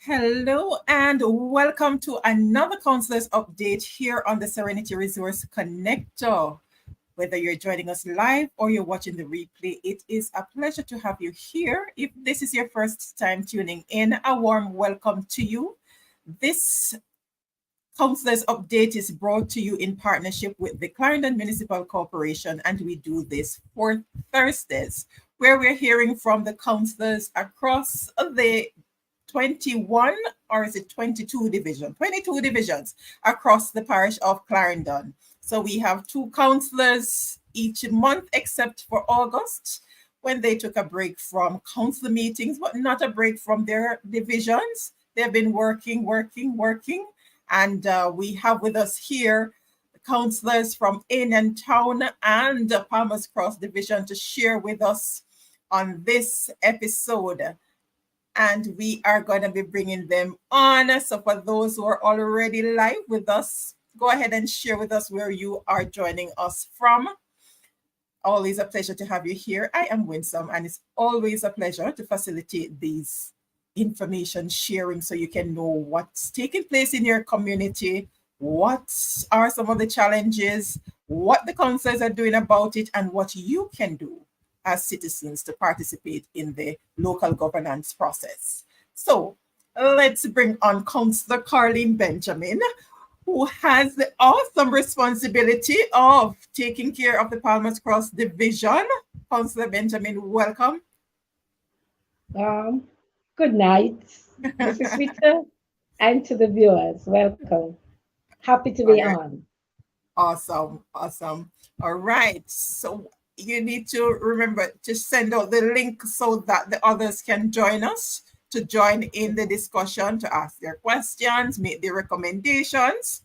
Hello and welcome to another Councillors update here on the Serenity Resource Connector. Whether you're joining us live or you're watching the replay, it is a pleasure to have you here. If this is your first time tuning in, a warm welcome to you. This Councillors update is brought to you in partnership with the Clarendon Municipal Corporation, and we do this for Thursdays, where we're hearing from the councillors across the 21 or is it 22 division? 22 divisions across the parish of Clarendon. So we have 2 councillors each month, except for August, when they took a break from council meetings, but not a break from their divisions. They've been working. And we have with us here councillors from Aenon Town and Palmer's Cross Division to share with us on this episode. And we are going to be bringing them on. So for those who are already live with us, go ahead and share with us where you are joining us from. Always a pleasure to have you here. I am Winsome, and it's always a pleasure to facilitate these information sharing so you can know what's taking place in your community, what are some of the challenges, what the councillors are doing about it, and what you can do as citizens to participate in the local governance process. So let's bring on Councillor Carleen Benjamin, who has the awesome responsibility of taking care of the Palmer's Cross Division. Councillor Benjamin, welcome. Good night, Mrs. Rita, and to the viewers, welcome. Happy to be on. Awesome. All right, so you need to remember to send out the link so that the others can join us, to join in the discussion, to ask their questions, make their recommendations.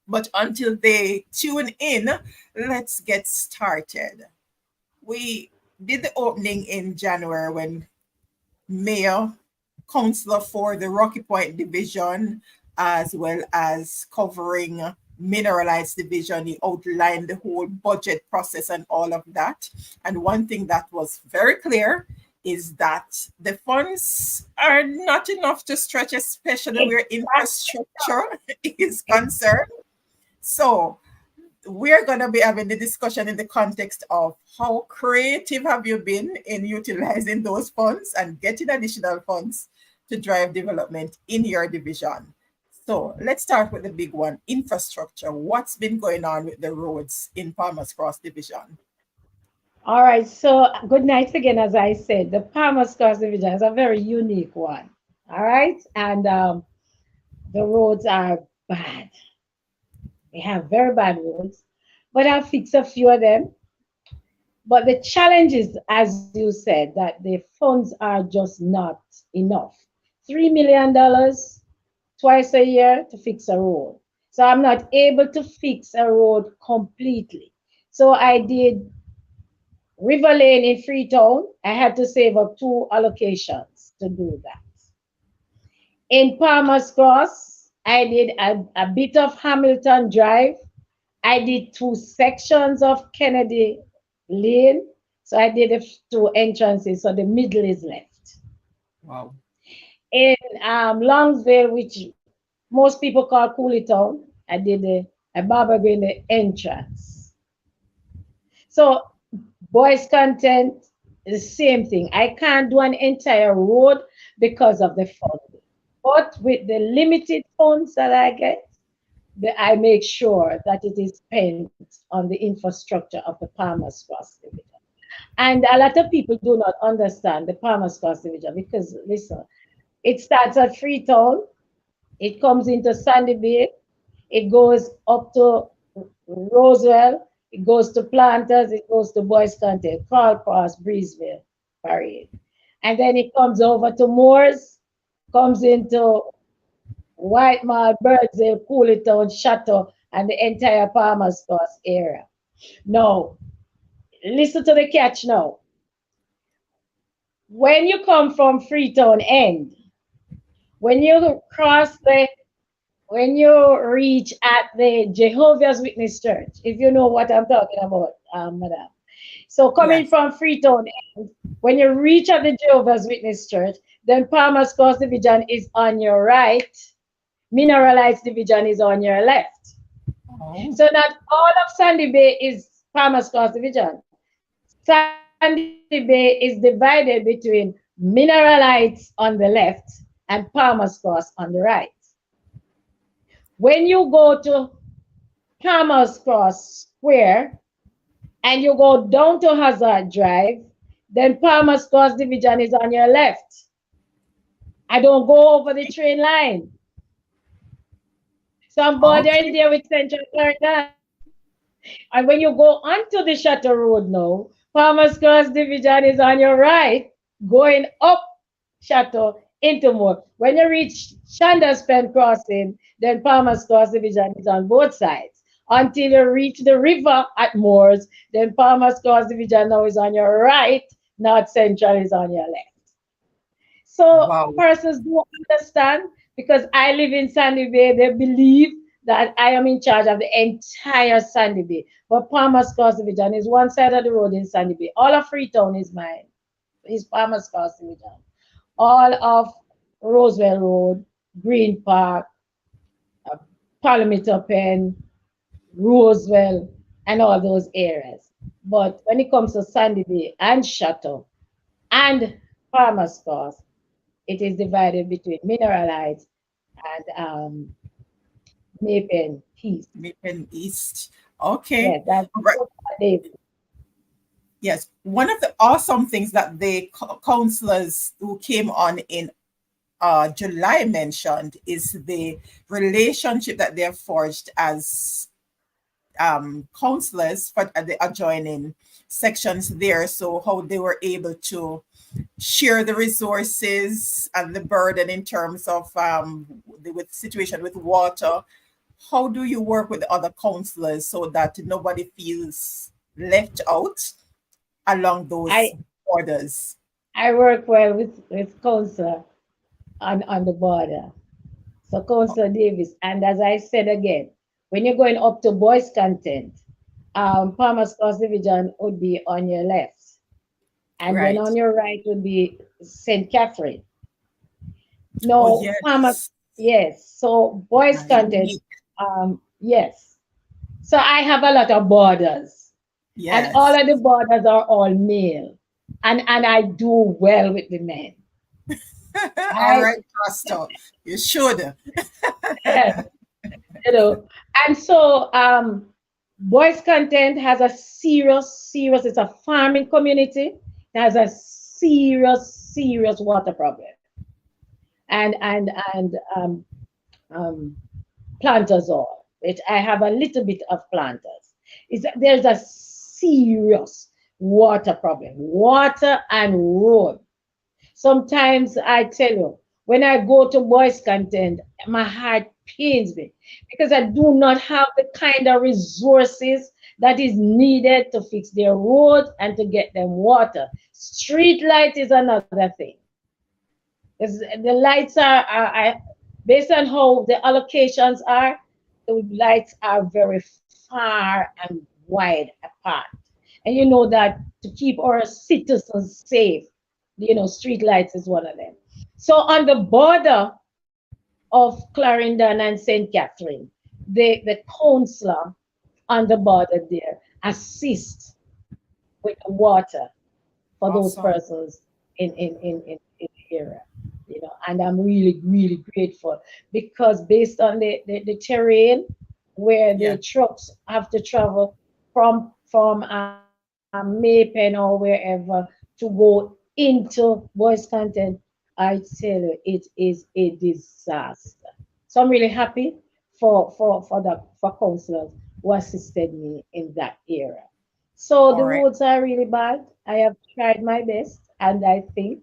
But until they tune in, let's get started. We did the opening in January when Mayor, Councillor for the Rocky Point Division, as well as covering Mineralized Division, he outlined the whole budget process and all of that. And one thing that was very clear is that the funds are not enough to stretch, especially where infrastructure is concerned. So we're going to be having the discussion in the context of how creative have you been in utilizing those funds and getting additional funds to drive development in your division. So let's start with the big one, infrastructure. What's been going on with the roads in Palmer's Cross Division? All right, so good night again. As I said, the Palmer's Cross Division is a very unique one. All right, and the roads are bad. We have very bad roads, but I'll fix a few of them. But the challenge is, as you said, that the funds are just not enough. $3 million twice a year to fix a road. So I'm not able to fix a road completely. So I did River Lane in Freetown. I had to save up 2 allocations to do that. In Palmer's Cross, I did a bit of Hamilton Drive. I did 2 sections of Kennedy Lane. So I did 2 entrances, so the middle is left. Wow. In Longsville, which most people call Coolitown, I did a Barber Green the entrance. So Boys Content is the same thing. I can't do an entire road because of the funding. But with the limited funds that I get, I make sure that it is spent on the infrastructure of the Palmer's Cross Division. And a lot of people do not understand the Palmer's Cross Division because, listen, it starts at Freetown, it comes into Sandy Bay, it goes up to Roswell, it goes to Planters, it goes to Boys Content, Carl Cross, Breezeville, Parade. And then it comes over to Moores, comes into Whitemall, Birdsdale, Coolitown, Chateau, and the entire Palmer's Cross area. Now, listen to the catch now. When you come from Freetown end, when you reach at the Jehovah's Witness Church, if you know what I'm talking about, madam. So coming Yes. from Freetown, when you reach at the Jehovah's Witness Church, then Palmer's Cross Division is on your right, Mineralites Division is on your left. Oh, So not all of Sandy Bay is Palmer's Cross Division. Sandy Bay is divided between Mineralites on the left and Palmer's Cross on the right. When you go to Palmer's Cross Square and you go down to Hazard Drive, then Palmer's Cross Division is on your left. I don't go over the train line. So I'm bordering okay. there with Central Clarendon. And when you go onto the Chateau Road now, Palmer's Cross Division is on your right, going up Chateau into more. When you reach Shanderspen Crossing, then Palmer's Cross Division is on both sides. Until you reach the river at Moors, then Palmer's Cross Division now is on your right, North Central is on your left. So Wow. persons do understand because I live in Sandy Bay, they believe that I am in charge of the entire Sandy Bay. But Palmer's Cross Division is one side of the road in Sandy Bay. All of Freetown is mine, is Palmer's Cross Division. All of Rosewell Road, Green Park, uh, Parliament Pen, Rosewell, and all those areas. But when it comes to Sandy Bay and Chateau and Palmer's Cross, it is divided between Mineralites and Mapen East. Maple East. Okay. Yeah, that's All right. what they. Yes. One of the awesome things that the councillors who came on in July mentioned is the relationship that they have forged as councillors for the adjoining sections there. So how they were able to share the resources and the burden in terms of the situation with water. How do you work with the other councillors so that nobody feels left out along those I borders? I work well with Councillor on the border. So Councillor Davis, and as I said again, when you're going up to Boys Content, Palmer's Cross Division would be on your left. And then Right. on your right would be St. Catherine. Oh, No, Palmer, yes. yes. So Boys Content, Unique. yes. So I have a lot of borders, and all Yes. of the borders are all male, and I do well with the men. All I, right, Pastor. You should. you know, and so Boys Content has a serious. It's a farming community. It has a serious water problem, and um, planters all, which I have a little bit of planters. Is that there's a serious water problem, water and road. Sometimes I tell you, when I go to Boys Content, my heart pains me because I do not have the kind of resources that is needed to fix their road and to get them water. Street light is another thing. The lights are based on how the allocations are, the lights are very far and wide apart. And you know that to keep our citizens safe, street lights is one of them. So on the border of Clarendon and St. Catherine, the councillor on the border there assist with the water for those Awesome. persons in the area. And I'm really grateful because based on the terrain where Yeah. the trucks have to travel from Maypen or wherever to go into Boys Content, I tell you, it is a disaster. So I'm really happy for counselors who assisted me in that area. So All the right. roads are really bad. I have tried my best, and I think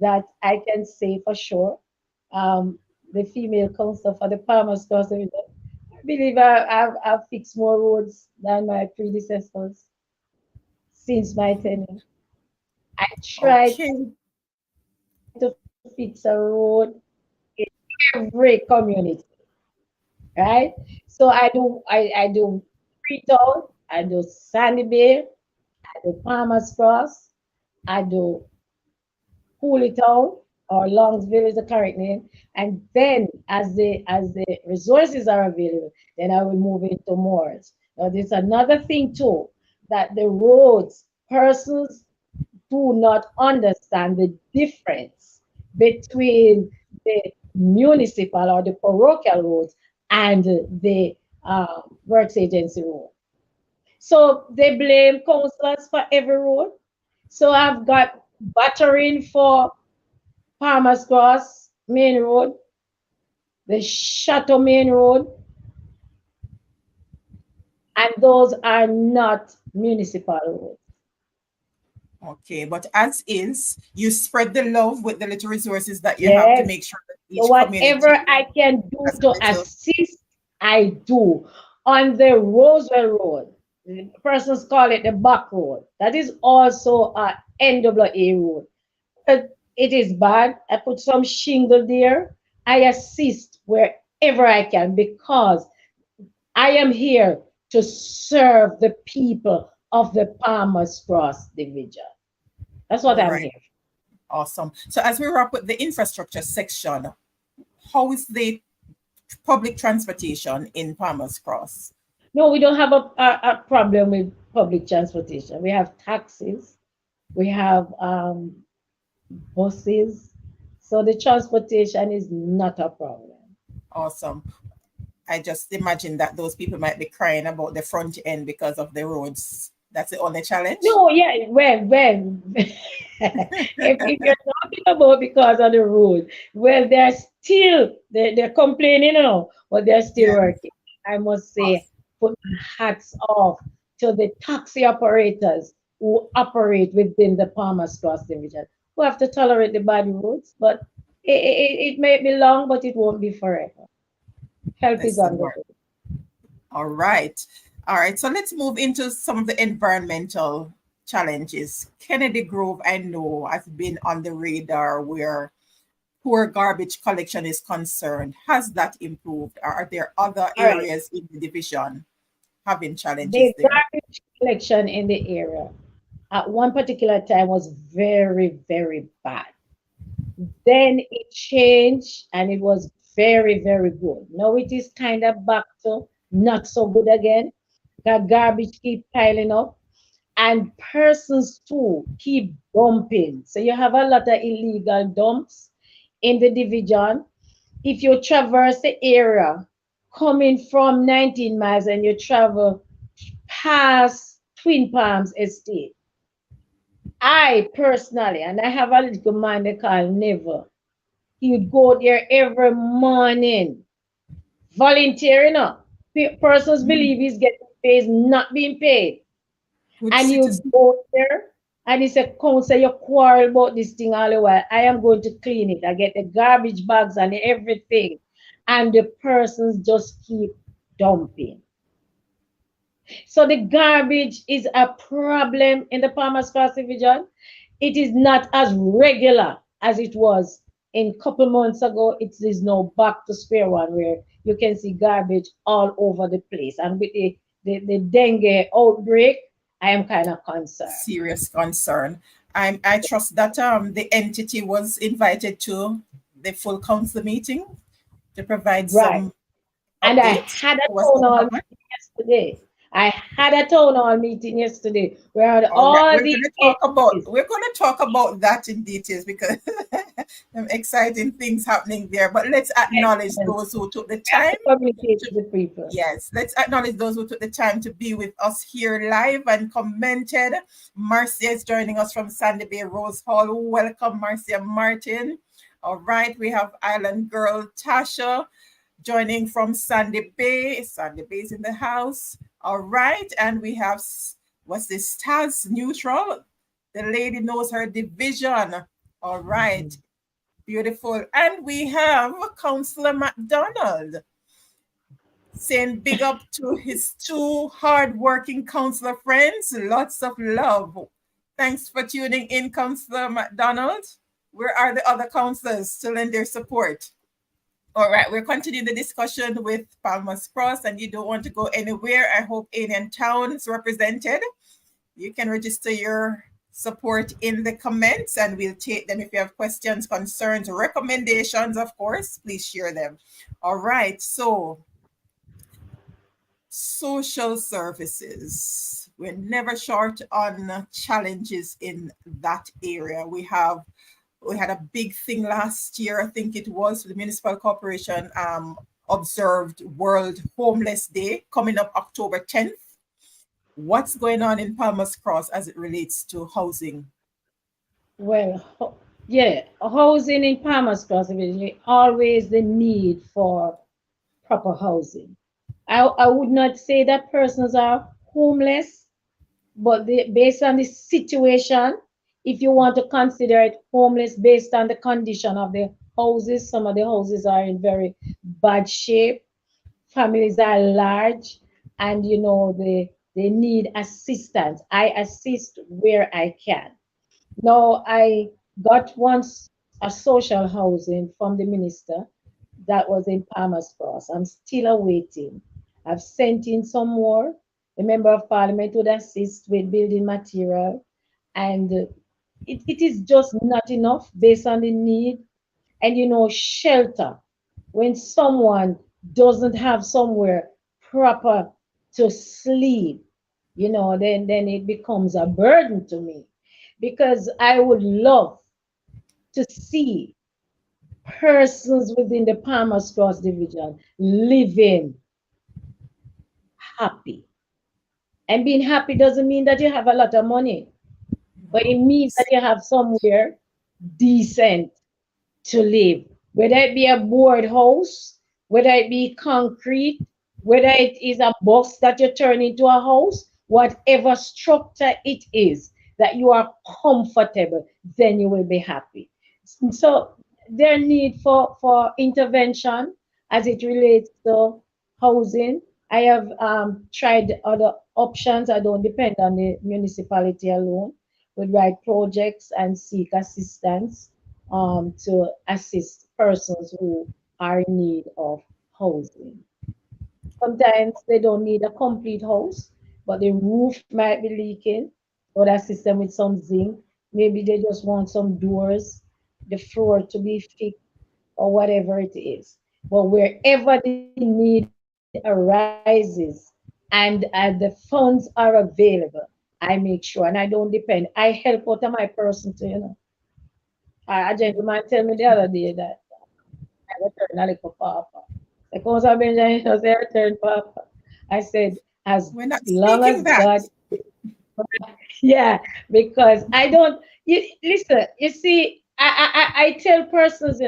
that I can say for sure, the female counselor for the Palmer's Cross Division, I believe I've fixed more roads than my predecessors since my tenure. I tried Okay. to fix a road in every community, right? So I do Freetown, I do Sandy Bay, I do Palmer's Cross, I do Town, or Longsville is the correct name. And then as the resources are available, then I will move into Moors. Now there's another thing too, that the roads, persons do not understand the difference between the municipal or the parochial roads and the works agency road. So they blame councillors for every road. So I've got battering for Palmer's Cross Main Road, the Chateau Main Road, and those are not municipal roads. Okay, but as is, you spread the love with the little resources that you have to Yes. make sure that each So community whatever I can do has a to little. assist, I do. On the Roswell Road, the persons call it the back road. That is also a NWA road. It is bad. I put some shingle there. I assist wherever I can because I am here to serve the people of the Palmer's Cross division. That's what All I'm right. here. Awesome. So as we wrap up the infrastructure section, how is the public transportation in Palmer's Cross? No, we don't have a problem with public transportation. We have taxis, we have buses. So the transportation is not a problem. Awesome. I just imagine that those people might be crying about the front end because of the roads. That's the only challenge? No, yeah, well, if you're talking about because of the road, well, they're complaining, but they're still working. I must say, put my hats off to the taxi operators who operate within the Palmer's Cross division, who have to tolerate the bad roads, but it may be long, but it won't be forever. Help is on the way. All right. All right. So let's move into some of the environmental challenges. Kennedy Grove, I know, has been on the radar where poor garbage collection is concerned. Has that improved? Or are there other areas in the division having challenges The there? garbage collection in the area at one particular time was very, very bad. Then it changed and it was very, very good. Now it is kind of back to not so good again. The garbage keep piling up and persons too keep dumping. So you have a lot of illegal dumps in the division. If you traverse the area coming from 19 miles and you travel past Twin Palms Estate, I personally, and I have a little man they call Never, he would go there every morning, volunteering up. Persons believe he's getting paid, he's not being paid. And you go there and he said, Councillor, you quarrel about this thing all the while. I am going to clean it. I get the garbage bags and everything. And the persons just keep dumping. So the garbage is a problem in the Palmer's Cross division. It is not as regular as it was in a couple months ago. It is now back to square one where you can see garbage all over the place. And with the dengue outbreak, I am kind of concerned. Serious concern. I trust that the entity was invited to the full council meeting to provide some and updates. I had a town hall meeting yesterday. Where we're going to talk about that in details because some exciting things happening there. But let's acknowledge those who took the time to communicate with the people. Yes, let's acknowledge those who took the time to be with us here live and commented. Marcia is joining us from Sandy Bay Rose Hall. Welcome, Marcia Martin. All right, we have Island Girl Tasha joining from Sandy Bay. Sandy Bay is in the house. All right, and we have, what's this, Taz Neutral. The lady knows her division. All right, beautiful. And we have Councillor McDonald saying big up to his two hard-working councillor friends. Lots of love. Thanks for tuning in, Councillor McDonald. Where are the other councillors to lend their support? All right, we're continuing the discussion with Palmer's Cross, and you don't want to go anywhere. I hope Aenon Town is represented. You can register your support in the comments and we'll take them. If you have questions, concerns, recommendations, of course, please share them. All right, so social services. We're never short on challenges in that area. We had a big thing last year, I think it was, the Municipal Corporation observed World Homeless Day coming up October 10th. What's going on in Palmer's Cross as it relates to housing? Well, yeah, housing in Palmer's Cross, always the need for proper housing. I would not say that persons are homeless, but based on the situation, if you want to consider it homeless based on the condition of the houses, some of the houses are in very bad shape. Families are large, and they need assistance. I assist where I can. Now, I got once a social housing from the minister that was in Palmer's Cross. I'm still awaiting. I've sent in some more. The member of parliament would assist with building material, and it is just not enough based on the need. And shelter. When someone doesn't have somewhere proper to sleep, then it becomes a burden to me, because I would love to see persons within the Palmer's Cross division living happy. And being happy doesn't mean that you have a lot of money, but it means that you have somewhere decent to live, whether it be a board house, whether it be concrete, whether it is a box that you turn into a house, whatever structure it is, that you are comfortable, then you will be happy. So their need for intervention as it relates to housing. I have tried other options. I don't depend on the municipality alone. Would write projects and seek assistance to assist persons who are in need of housing. Sometimes they don't need a complete house, but the roof might be leaking, or assist them with some zinc. Maybe they just want some doors, the floor to be fixed, or whatever it is. But wherever the need arises and the funds are available, I make sure, and I don't depend. I help out of my person to, a gentleman tell me the other day that I return a little papa. The Councillor Benjamin was a return papa. I said, as We're not long speaking as that. God, yeah, because I don't, listen, you see, I tell persons,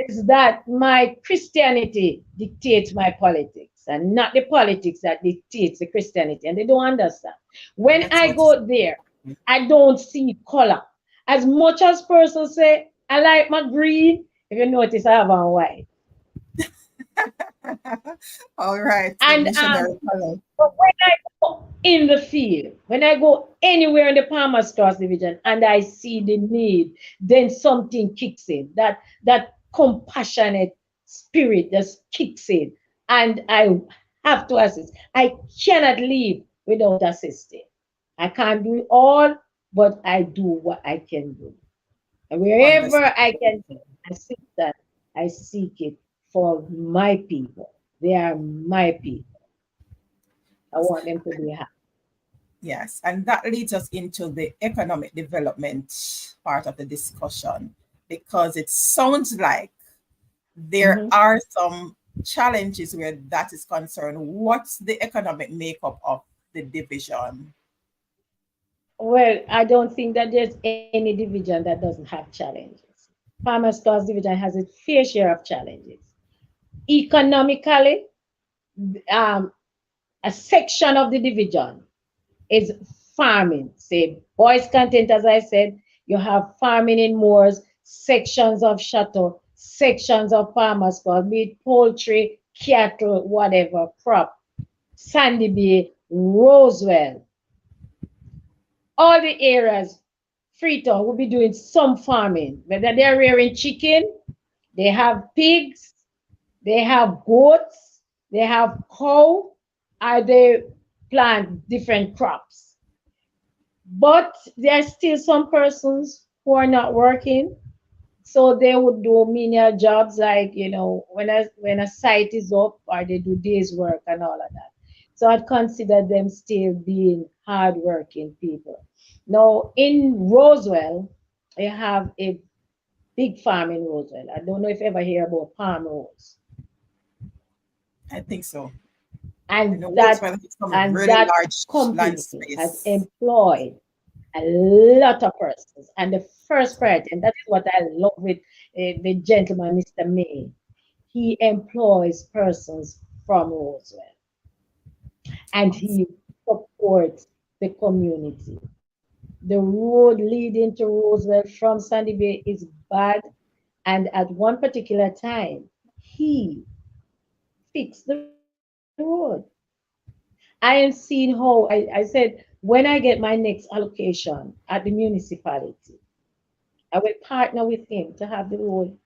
is that my Christianity dictates my politics and not the politics that dictates the Christianity. And they don't understand. When That's I what go there, I don't see color. As much as persons say, I like my green, if you notice, I have on white. all right. And Missionary color. but when I go in the field, when I go anywhere in the Palmer's Cross division and I see the need, then something kicks in. That compassionate spirit just kicks in, and I have to assist. I cannot leave without assisting. I can't do it all, but I do what I can do. And wherever Understood. I can assist that, I seek it for my people. They are my people. I want them to be happy. Yes, and that leads us into the economic development part of the discussion, because it sounds like there Mhm. are some challenges where that is concerned. What's the economic makeup of the division? Well, I don't think that there's any division that doesn't have challenges. Farmers Class Division has its fair share of challenges. Economically, um, a section of the division is farming. Say, boys content, as I said, you have farming in moors, sections of chateau, sections of farmers class, be it poultry, cattle, whatever, crop. Sandy Bay, Rosewell, all the areas, Freetown will be doing some farming. Whether they're rearing chicken, they have pigs, they have goats, they have cow, or they plant different crops. But there are still some persons who are not working, so they would do menial jobs like, when a site is up, or they do days work and all of that. So I'd consider them still being hardworking people. Now in Roswell, I have a big farm in Roswell. I don't know if you ever hear about palm rose. I think so. I And know that Roosevelt has some and really that large land company has space. employed a lot of persons. And the first part, and that is what I love with the gentleman, Mr. May, he employs persons from Roswell, and he supports the community. The road leading to Roswell from Sandy Bay is bad, and at one particular time, he fixed the road. I am seeing how I said, when I get my next allocation at the municipality, I will partner with him to have the road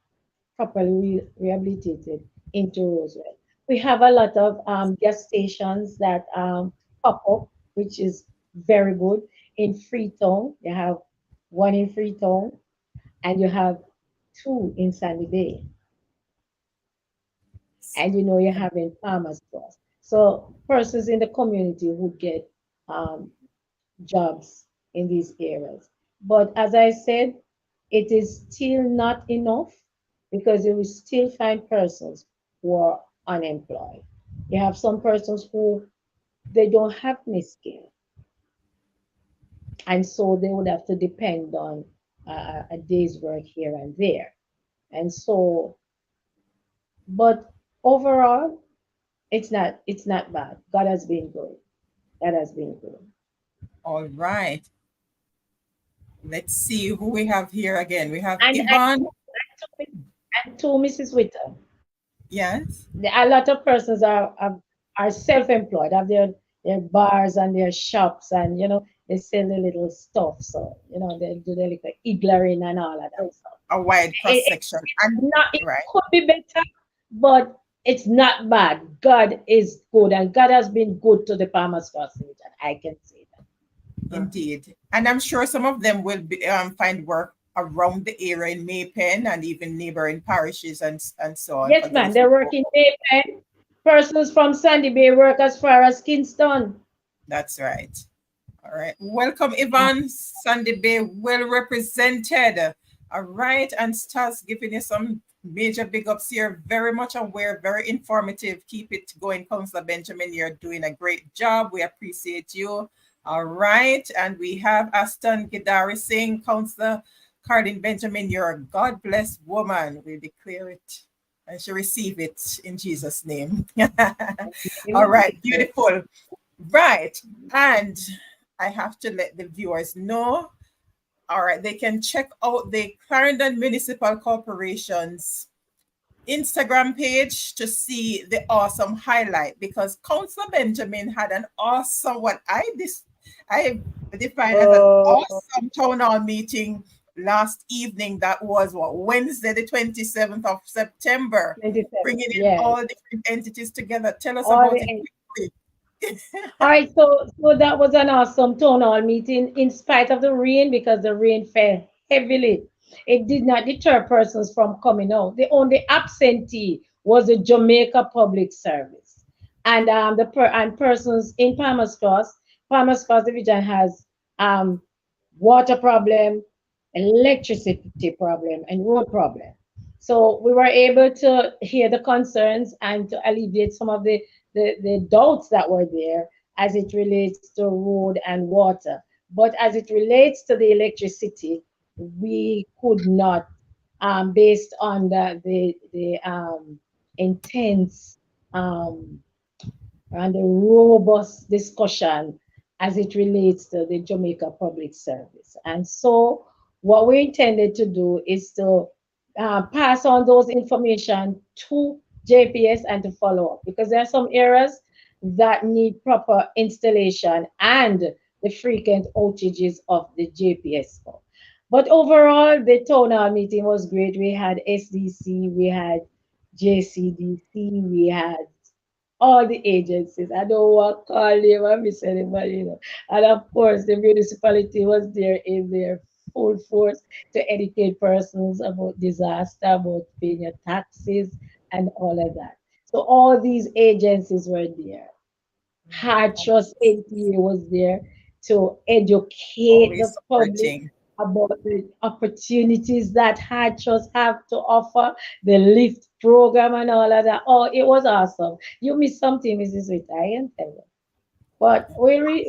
properly rehabilitated into Roswell. We have a lot of gas stations that pop up, which is very good. In Freetown, you have one in Freetown, and you have two in Sandy Bay, and you have in Palmer's Cross. So persons in the community who get um, jobs in these areas. But as I said, it is still not enough, because you will still find persons who are unemployed. You have some persons who they don't have any skill, and so they would have to depend on a day's work here and there. And so, but overall, it's not bad. God has been good. That has been good. All right. Let's see who we have here again. We have And Yvonne. to Mrs. Witter. Yes. A lot of persons are self-employed, have their bars and their shops, and they sell the little stuff. So they do the little igloring and all of that stuff. A wide cross It, section. And it right. could be better, but it's not bad. God is good, and God has been good to the Palmer's Cross region. I can say that. Indeed. And I'm sure some of them will be, find work around the area in Maypen and even neighboring parishes and so on for Yes, man, those who they're go. working Maypen. Persons from Sandy Bay work as far as Kingston. That's right. All right. Welcome, Yvonne. Sandy Bay, well represented. All right. And Stas giving you some major big ups here. Very much aware, very informative. Keep it going, Councillor Benjamin. You're doing a great job. We appreciate you. All right. And we have Aston Gidari saying, Councillor Cardin Benjamin, you're a God blessed woman. We declare it and shall receive it in Jesus' name. All right. Beautiful. Right. And I have to let the viewers know. All right, they can check out the Clarendon Municipal Corporation's Instagram page to see the awesome highlight, because Councillor Benjamin had an awesome, what I define as an awesome town hall meeting last evening. That was what, Wednesday, the 27th of September, 27. bringing in Yes. all different entities together. Tell us All about the it quickly. All right, so that was an awesome town hall meeting in spite of the rain, because the rain fell heavily. It did not deter persons from coming out. The only absentee was the Jamaica Public Service, and persons in Palmer's Cross Division has water problem, electricity problem, and road problem. So we were able to hear the concerns and to alleviate some of the doubts that were there as it relates to road and water. But as it relates to the electricity, we could not, based on the intense and the robust discussion as it relates to the Jamaica Public Service. And so what we intended to do is to pass on those information to JPS and to follow up, because there are some areas that need proper installation and the frequent outages of the JPS. But overall, the town hall meeting was great. We had SDC, we had JCDC, we had all the agencies. I don't want to call them and miss anybody, you know. And of course, the municipality was there in their full force to educate persons about disaster, about paying your taxes, and all of that. So all these agencies were there. Hard Trust NTA was there to educate the Always public supporting. about the opportunities that Hard Trust have to offer, the lift program and all of that. Oh, it was awesome. You missed something, Mrs. Rita, I can tell you. But we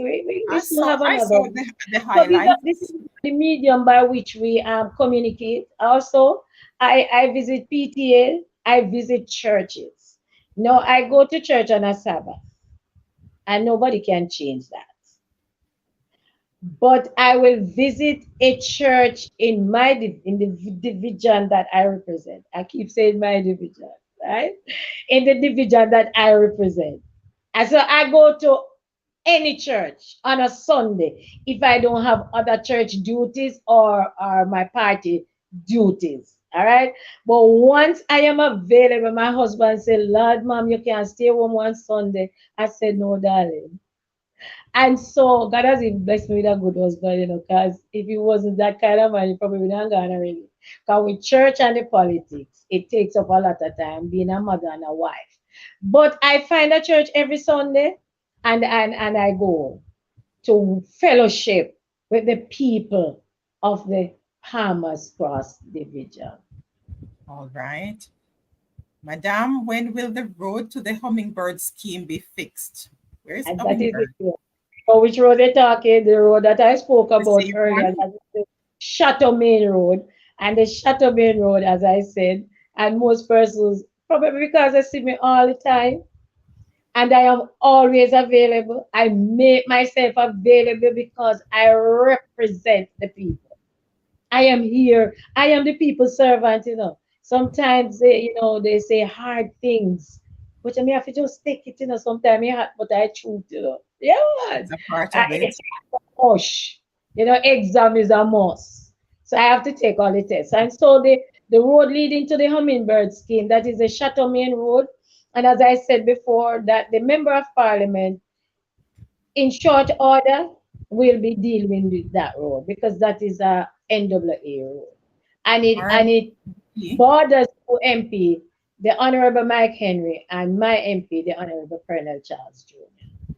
still have I another saw one. the So this highlights. is the medium by which we communicate. Also, I visit PTA, I visit churches. No, I go to church on a Sabbath, and nobody can change that. But I will visit a church in in the division that I represent. I keep saying my division, right? In the division that I represent. And so I go to any church on a Sunday if I don't have other church duties or my party duties. All right. But once I am available, my husband said, Lord, mom, you can stay home one Sunday. I said, no, darling. And so God has been blessed me with a good husband, you know, because if he wasn't that kind of man, he probably wouldn't have gone already. Because with church and the politics, it takes up a lot of time being a mother and a wife. But I find a church every Sunday and I go to fellowship with the people of the Palmer's Cross Division. All right. Madam, when will the road to the hummingbird scheme be fixed? Where is And that is hummingbird? it. So which road they talking? The road that I spoke The about same earlier, one? that is the Chateau Main Road. And the Chateau Main Road, as I said, and most persons, probably because they see me all the time, and I am always available. I make myself available because I represent the people. I am here. I am the people's servant, you know. Sometimes they say hard things. But I mean, have to just take it, you know, sometimes but I truth, you know. Yeah, man. It's a part of It's it. a push. You know, exam is a must. So I have to take all the tests. And so the road leading to the hummingbird scheme, that is the Chateau Main Road. And as I said before, that the member of parliament in short order will be dealing with that road because that is a NWA road. And All it right. and it borders to MP, the Honorable Mike Henry, and my MP, the Honorable Colonel Charles Jr.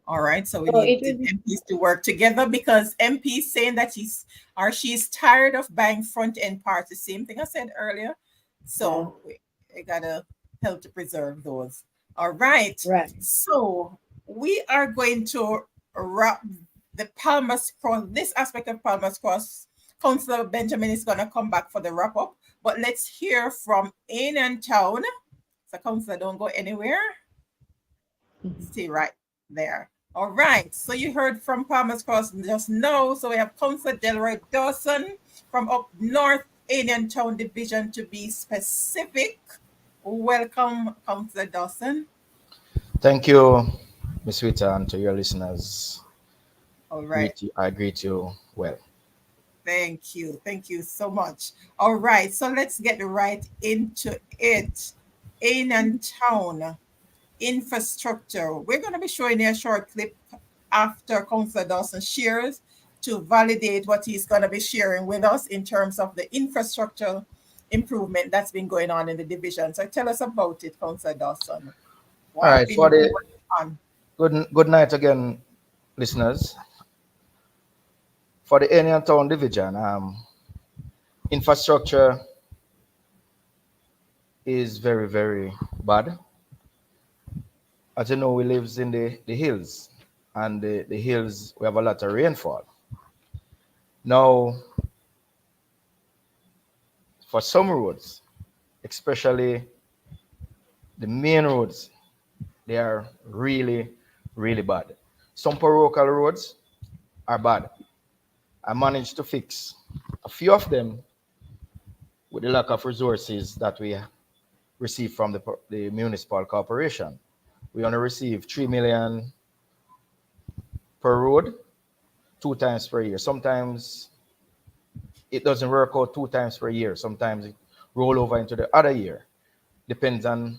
All right. So we So need it the will be MPs to work together because MP is saying that she's tired of buying front end parts. The same thing I said earlier. uh, So we gotta help to preserve those. All right. right. So we are going to wrap the Palmer's Cross, this aspect of Palmer's Cross. Councillor Benjamin is gonna come back for the wrap up. But let's hear from Aenon Town. So Councillor, don't go anywhere. Stay right there. All right. So you heard from Palmer's Cross just now. So we have Councillor Delroy Dawson from up north Aenon Town Division to be specific. Welcome, Councillor Dawson. Thank you, Ms. Rita, and to your listeners. All right. I greet you well. Thank you. Thank you so much. All right. So let's get right into it. Aenon Town infrastructure. We're going to be showing you a short clip after Councillor Dawson shares to validate what he's going to be sharing with us in terms of the infrastructure improvement that's been going on in the division. So tell us about it, Councillor Dawson. All right, for the on? good night again, listeners. For the Aenon Town Division, infrastructure is very, very bad. As you know, we live in the hills, and the hills, we have a lot of rainfall. Now, for some roads, especially the main roads, they are really, really bad. Some parochial roads are bad. I managed to fix a few of them with the lack of resources that we receive from the municipal corporation. We only receive 3 million per road, 2 times per year. Sometimes it doesn't work out 2 times per year. Sometimes it roll over into the other year. Depends on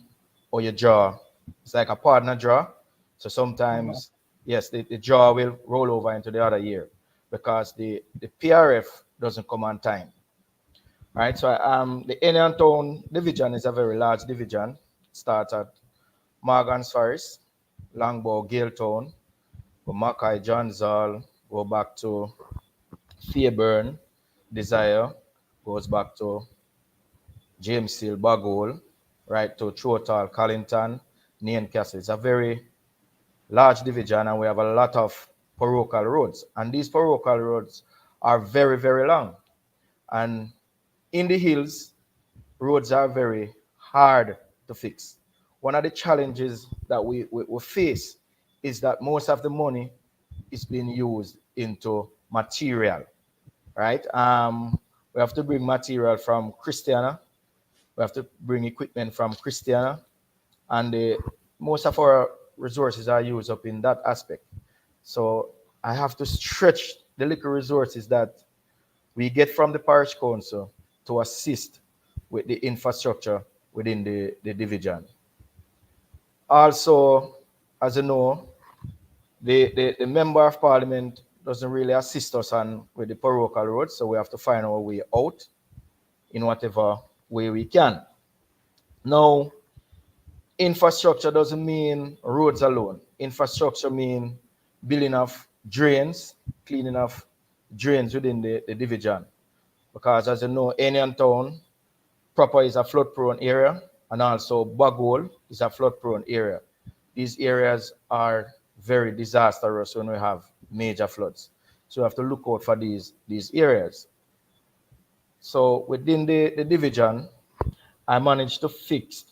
how you draw It's like a partner draw. So sometimes, yes, the draw will roll over into the other year because the PRF doesn't come on time. Right, so the Aenon Town division is a very large division. It starts at Morgan's Forest, Longbow, Galetown, go Mackay, Johnsall, go back to Fairburn, Desire, goes back to James Hill, Bagole, right to Trotal, Carlington, Castle. It's a very large division, and we have a lot of parochial roads. And these parochial roads are very, very long. And in the hills, roads are very hard to fix. One of the challenges that we face is that most of the money is being used into material, right? We have to bring material from Christiana. We have to bring equipment from Christiana. And most of our resources are used up in that aspect. So I have to stretch the little resources that we get from the parish council to assist with the infrastructure within the division. Also, as you know, the member of parliament doesn't really assist us on with the parochial roads, so we have to find our way out in whatever way we can. Now, infrastructure doesn't mean roads alone. Infrastructure means building of drains, cleaning of drains within the division. Because as you know, Aenon Town proper is a flood-prone area, and also Bagole is a flood-prone area. These areas are very disastrous when we have major floods. So we have to look out for these areas. So within the division, I managed to fix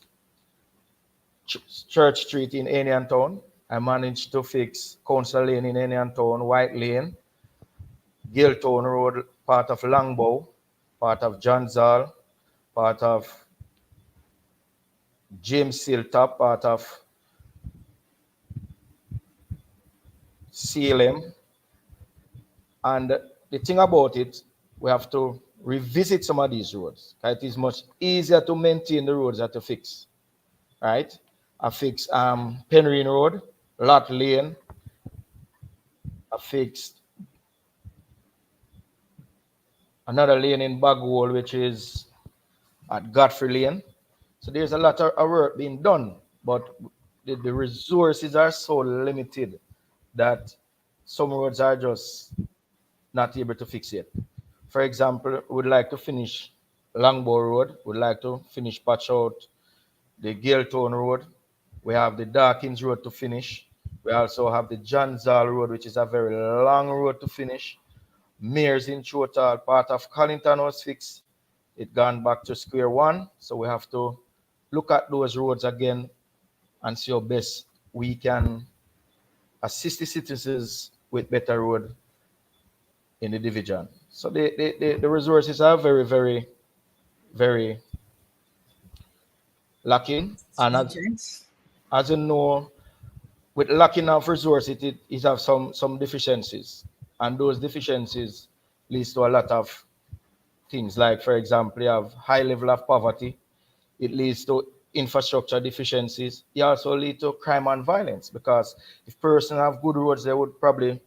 Church Street in Aenon Town. I managed to fix Council Lane in Aenon Town, White Lane, Galetown Road, part of Longbow, part of Johnsall, part of James Hill Top, part of CLM. And the thing about it, we have to revisit some of these roads. It is much easier to maintain the roads than to fix. Right? I fixed Penryn Road, Lot Lane. I fixed another lane in Bagwell, which is at Godfrey Lane. So there's a lot of work being done, but the resources are so limited that some roads are just not able to fix it. For example, we'd like to finish Longbow Road. We'd like to finish patch out the Galetown Road. We have the Darkins Road to finish. We also have the Johnsall Road, which is a very long road to finish. Mears in Trotal, part of Carlington was fixed. It gone back to square one. So we have to look at those roads again and see how best we can assist the citizens with better road in the division. So the resources are very, very, very lacking. And as you know, with lacking of resources, it has some deficiencies. And those deficiencies leads to a lot of things. Like, for example, you have high level of poverty. It leads to infrastructure deficiencies. It also leads to crime and violence, because if persons have good roads, they would probably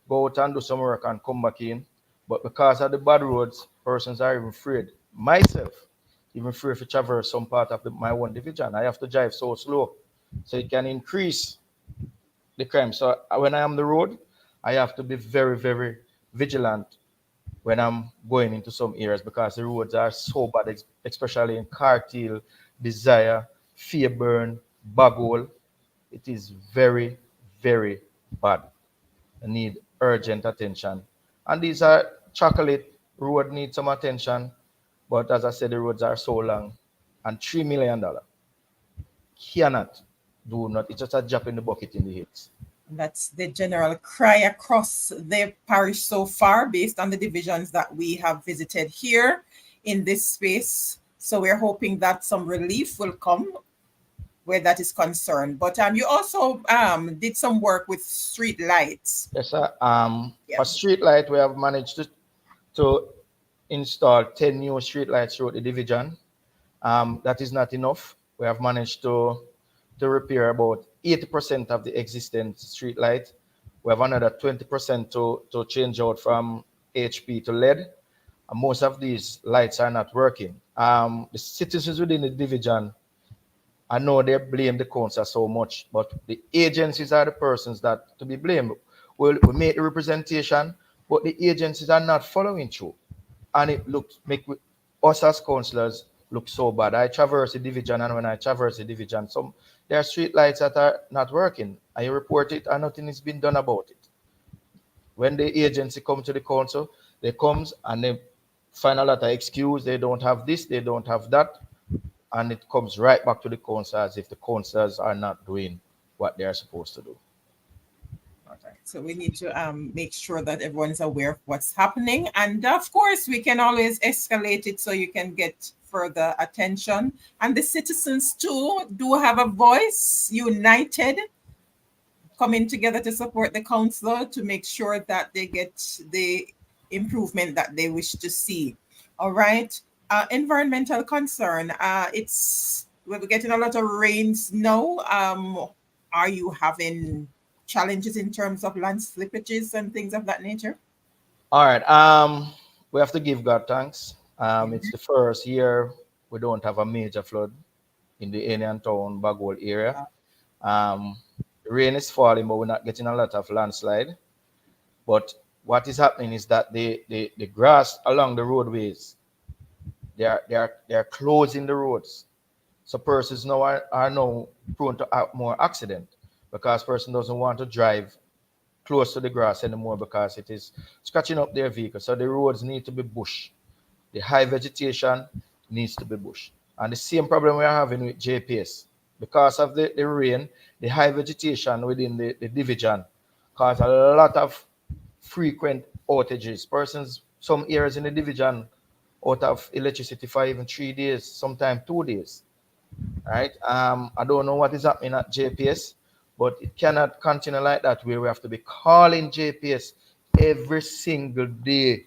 go out and do some work and come back in. But because of the bad roads, persons are even afraid. Myself, even afraid to traverse some part of my own division. I have to drive so slow, so it can increase the crime. So when I am on the road, I have to be very, very vigilant when I'm going into some areas, because the roads are so bad, especially in Cartill, Desire, Fairburn, Bagole. It is very, very bad. I need urgent attention. And these are chocolate road need some attention, but as I said, the roads are so long, and $3 million cannot do not. It's just a drop in the bucket in the hills. That's the general cry across the parish so far, based on the divisions that we have visited here in this space. So we're hoping that some relief will come where that is concerned. But you also did some work with street lights. Yes, sir. For street light, we have managed to install 10 new street lights throughout the division. That is not enough. We have managed to to repair about 80% of the existing street light. We have another 20% to change out from HP to LED. And most of these lights are not working. The citizens within the division, I know they blame the council so much, but the agencies are the persons that to be blamed. We make the representation, but the agencies are not following through. And it looks, us as councillors look so bad. I traverse the division, and when I traverse the division, there are street lights that are not working. I report it, and nothing is being done about it. When the agency comes to the council, they comes and they find a lot of excuse. They don't have this, they don't have that, and it comes right back to the council as if the councillors are not doing what they are supposed to do. Okay. So we need to make sure that everyone's aware of what's happening, and of course we can always escalate it so you can get further attention. And the citizens too do have a voice, united, coming together to support the councillor to make sure that they get the improvement that they wish to see. All right. Environmental concern. We're getting a lot of rains now. Are you having challenges in terms of land slippages and things of that nature? All right. We have to give God thanks. It's the first year we don't have a major flood in the Aenon town, Bagwell area. The rain is falling, but we're not getting a lot of landslide. But what is happening is that the grass along the roadways, they are closing the roads. So persons now are now prone to more accident because person doesn't want to drive close to the grass anymore because it is scratching up their vehicle. So the roads need to be bush. The high vegetation needs to be bush. And the same problem we are having with JPS. Because of the rain, the high vegetation within the division cause a lot of frequent outages. Persons, some areas in the division out of electricity for even 3 days, sometimes 2 days. Right? I don't know what is happening at JPS, but it cannot continue like that where we have to be calling JPS every single day.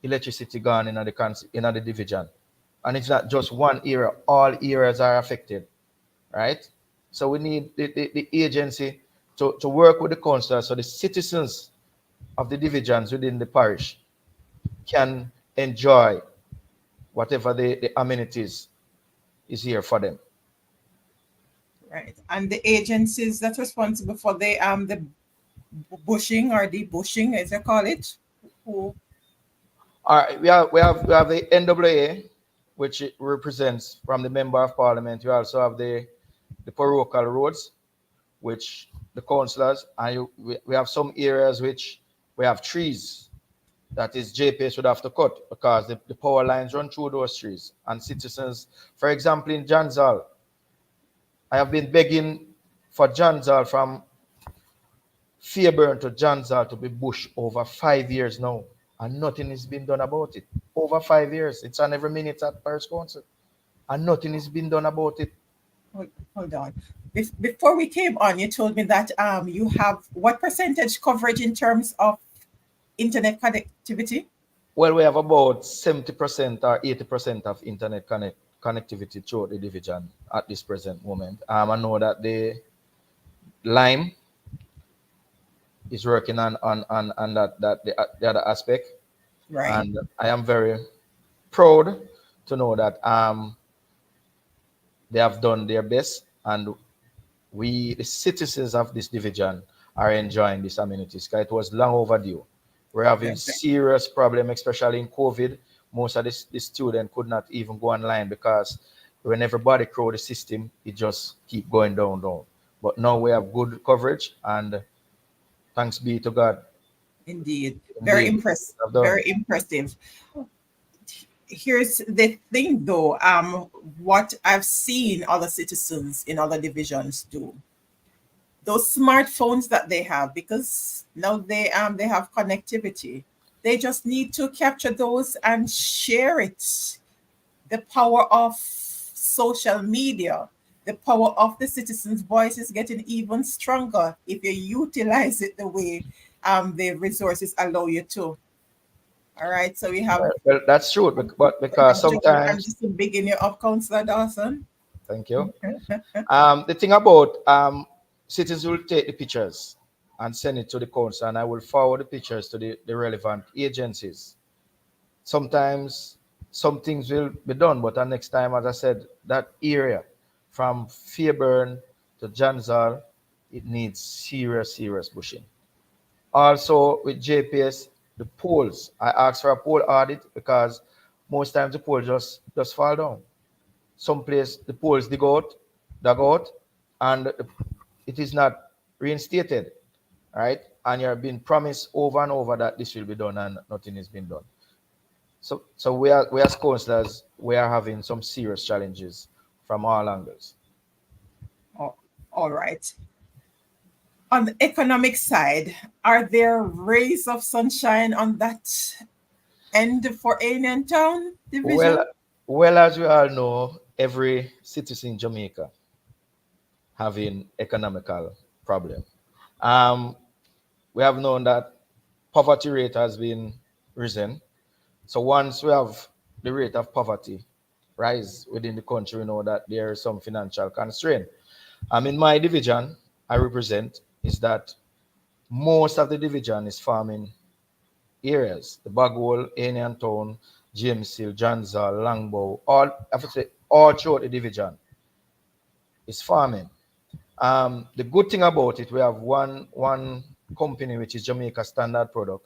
Electricity gone in the division. And it's not just one area, all areas are affected. Right? So we need the agency to work with the council so the citizens of the divisions within the parish can enjoy whatever the amenities is here for them. Right. And the agencies that's responsible for the bushing or debushing, as you call it. Who? All right, we have the NWA, which it represents from the Member of Parliament. We also have the parochial roads, which the councillors, and we have some areas which we have trees that is JPS would have to cut because the power lines run through those trees. And citizens, for example, in Janzal, I have been begging for Janzal from Fairburn to Janzal to be bush over 5 years now, and nothing has been done about it. Over 5 years, it's on every minute at Parish Council, and nothing has been done about it. Hold on. Before we came on, you told me that you have what percentage coverage in terms of internet connectivity? Well, we have about 70% or 80% of internet connectivity throughout the division at this present moment. I know that the Lime is working on that the other aspect. Right. And I am very proud to know that they have done their best, and we, the citizens of this division, are enjoying these amenities because it was long overdue. We're having serious problem, especially in COVID. Most of the students could not even go online because when everybody crowd the system, it just keep going down. But now we have good coverage, and thanks be to God. Indeed. Very impressive. Very impressive. Here's the thing though, what I've seen other citizens in other divisions do. Those smartphones that they have, because now they have connectivity. They just need to capture those and share it. The power of social media, the power of the citizens' voice is getting even stronger if you utilize it the way the resources allow you to. All right, so we have. Well, that's true, but because sometimes. I'm just beginning of Councillor Dawson. Thank you. The thing about citizens will take the pictures and send it to the council, and I will forward the pictures to the relevant agencies. Sometimes some things will be done, but the next time, as I said, that area from Fairburn to Janzal, it needs serious bushing. Also with JPS, the poles, I asked for a pole audit because most times the poles just fall down. Some place the poles dug out, and it is not reinstated, right? And you're being promised over and over that this will be done, and nothing is being done. So we as councillors, we are having some serious challenges from all angles. Oh, all right. On the economic side, are there rays of sunshine on that end for Aenon Town division? Well, as we all know, every citizen in Jamaica having economical problem. We have known that poverty rate has been risen. So once we have the rate of poverty rise within the country, we know that there is some financial constraint. In my division, I represent is that most of the division is farming areas. The Bagwell, Aenon Town, James Hill, Janzal, Langbow, all throughout the division is farming. The good thing about it, we have one company, which is Jamaica Standard Product,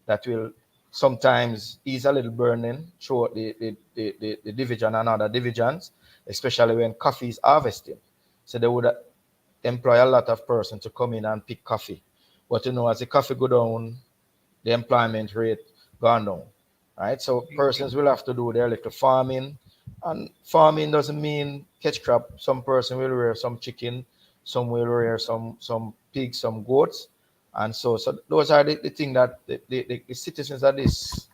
that will sometimes ease a little burning throughout the division and other divisions, especially when coffee is harvesting. So they would employ a lot of persons to come in and pick coffee. But as the coffee go down, the employment rate gone down, right? So persons will have to do their little farming, and farming doesn't mean catch crop. Some person will rear some chicken, some will rear some pigs, some goats, and so those are the things that the citizens of this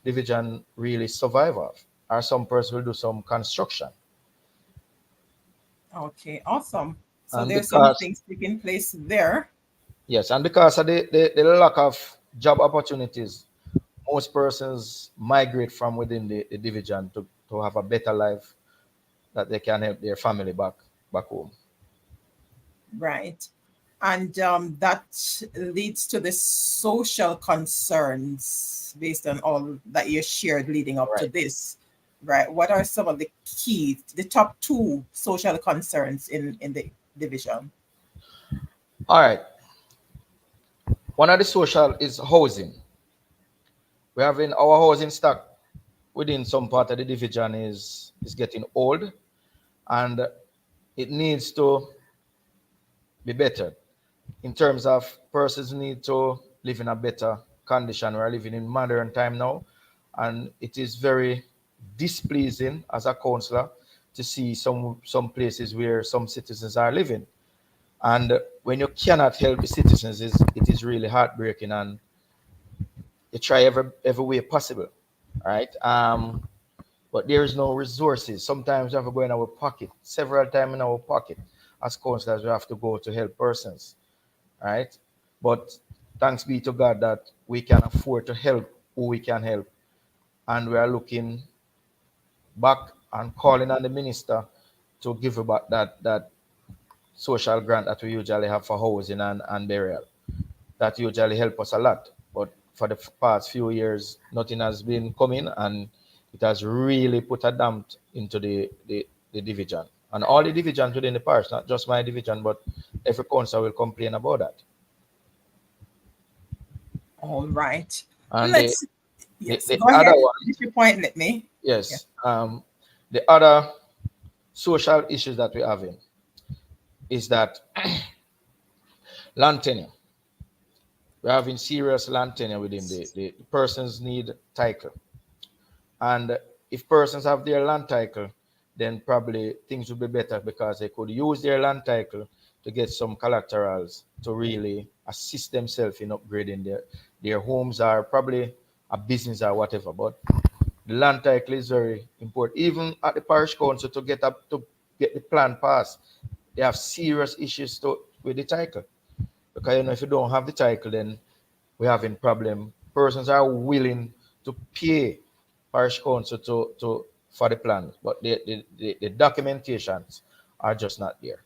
division really survive of. Or some person will do some construction. Okay, awesome. So And there's some things taking place there. Yes, and because of the lack of job opportunities, most persons migrate from within the division to have a better life that they can help their family back home. Right. And that leads to the social concerns based on all that you shared leading up to this. Right. What are some of the keys, the top two social concerns in the division? All right. One of the social is housing. We're having our housing stock within some part of the division is getting old, and it needs to be better in terms of persons need to live in a better condition. We're living in modern time now, and it is very displeasing as a councillor to see some places where some citizens are living. And when you cannot help the citizens, it is really heartbreaking, and you try every way possible, right? But there is no resources. Sometimes we have to go in our pocket, several times in our pocket. As councillors, we have to go to help persons, right? But thanks be to God that we can afford to help who we can help. And we are looking back and calling on the minister to give back that social grant that we usually have for housing and burial. That usually help us a lot. But for the past few years, nothing has been coming, and it has really put a damp into the division. And all the divisions within the parish, not just my division, but every council will complain about that. All right. And the other one, if you point, let me. Yes. The other social issues that we're having is that land tenure. We're having serious land tenure within the persons need title. And if persons have their land title, then probably things would be better because they could use their land title to get some collaterals to really assist themselves in upgrading their homes or probably a business or whatever. But the land title is very important. Even at the parish council to get the plan passed, they have serious issues with the title. Because if you don't have the title, then we're having problem. Persons are willing to pay parish council for the plans, but the documentations are just not there.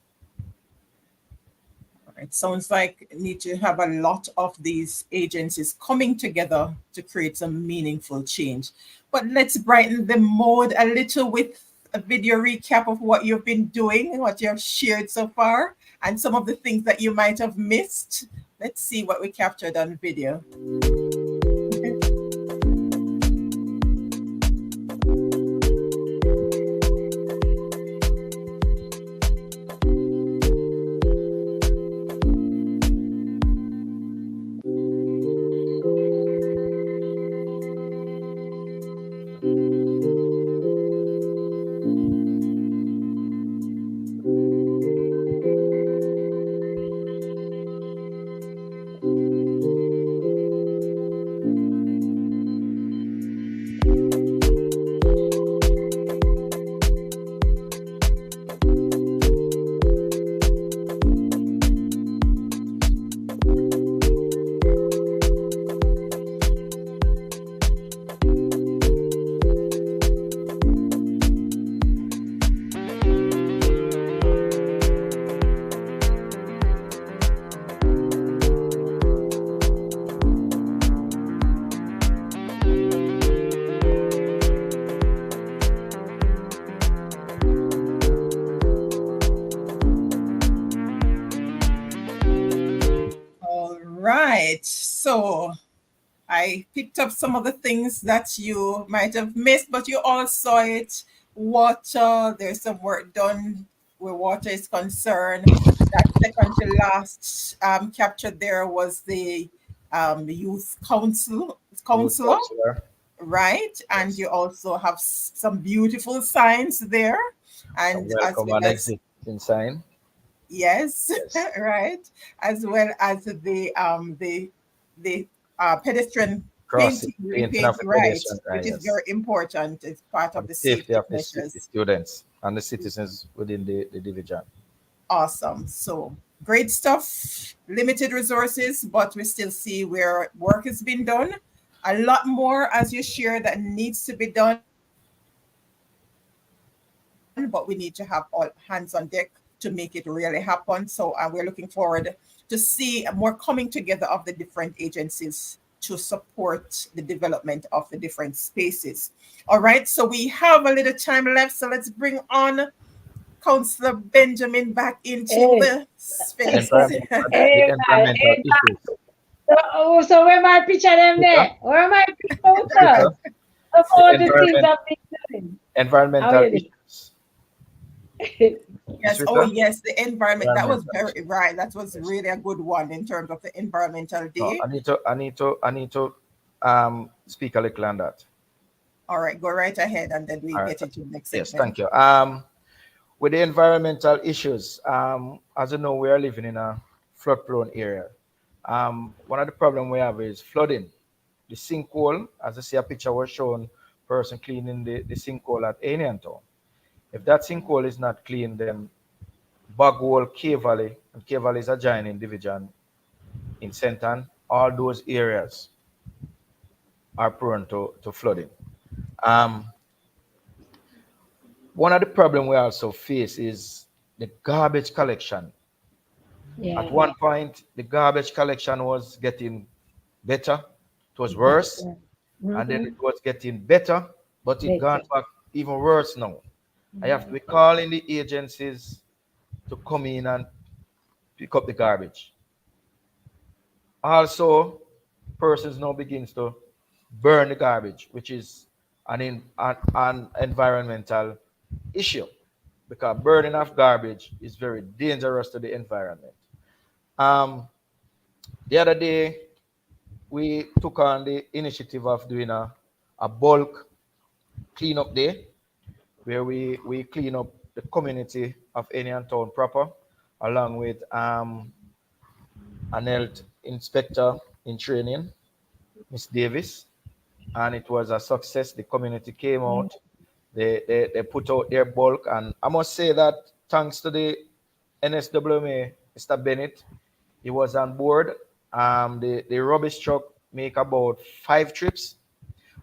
It sounds like you need to have a lot of these agencies coming together to create some meaningful change. But let's brighten the mood a little with a video recap of what you've been doing, what you've shared so far, and some of the things that you might have missed. Let's see what we captured on video. Right, so I picked up some of the things that you might have missed, but you all saw it. Water, there's some work done where water is concerned. That second to last captured there was the youth councilor, right? And Yes. you also have some beautiful signs there, and as Welcome well and as exit sign. yes, Yes. right, as well as the pedestrian Crossing, painting, painting repaint, of the right, pedestrian, which is yes. very important. It's part And of the the safety safety of the measures. students and the citizens within the division. Awesome. So great stuff. Limited resources, but we still see where work has been done. A lot more, as you share, that needs to be done, but we need to have all hands on deck to make it really happen. So we're looking forward to see more coming together of the different agencies to support the development of the different spaces. All right, so we have a little time left, so let's bring on Councillor Benjamin back into Hey, the space. The hey, man, environmental hey, issues. so where my picture them Twitter, there? Where my photos Twitter, of the all the things I've been doing? How environmental are you issues. doing? Yes, oh Twitter, yes, the environment. That was environmental very issues. right. That was Yes. really a good one in terms of the environmental No, day. I need to speak a little on that. All right, go right ahead and then we All right. get into the next Yes, segment. thank you. With the environmental issues, as you know, we are living in a flood-prone area. One of the problems we have is flooding. The sinkhole, as I see a picture was shown, person cleaning the sinkhole at Aenon Town. If that sinkhole is not clean, then Bogwall, K Valley, and K Valley is a giant division in Senton, all those areas are prone to flooding. Um, One of the problems we also face is the garbage collection. At Yeah, one point, the garbage collection was getting better, it was that's worse, right. and then Mm-hmm. it was getting better, but it gone Better. back even worse now. I have to Yeah. be calling the agencies to come in and pick up the garbage. Also, persons now begins to burn the garbage, which is an environmental issue because burning of garbage is very dangerous to the environment. Um, the other day, we took on the initiative of doing a bulk cleanup day where we clean up the community of Aenon Town proper, along with an health inspector in training, Miss Davis, and it was a success. The community came out, they put out their bulk, and I must say that thanks to the NSWMA, Mr. Bennett, he was on board. The rubbish truck make about 5 trips.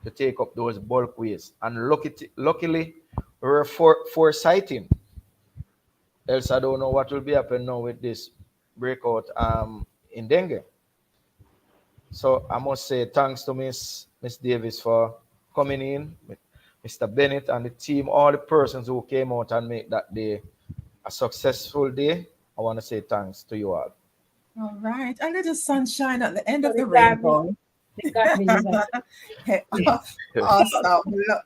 to take up those bulk waste. And luckily, we're foresighting. Else I don't know what will be happening now with this breakout in dengue. So I must say thanks to Miss Davis for coming in, Mr. Bennett and the team, all the persons who came out and make that day a successful day. I want to say thanks to you all. All right. A little sunshine at the end So of the the garbage, rainbow. the garbage is Awesome.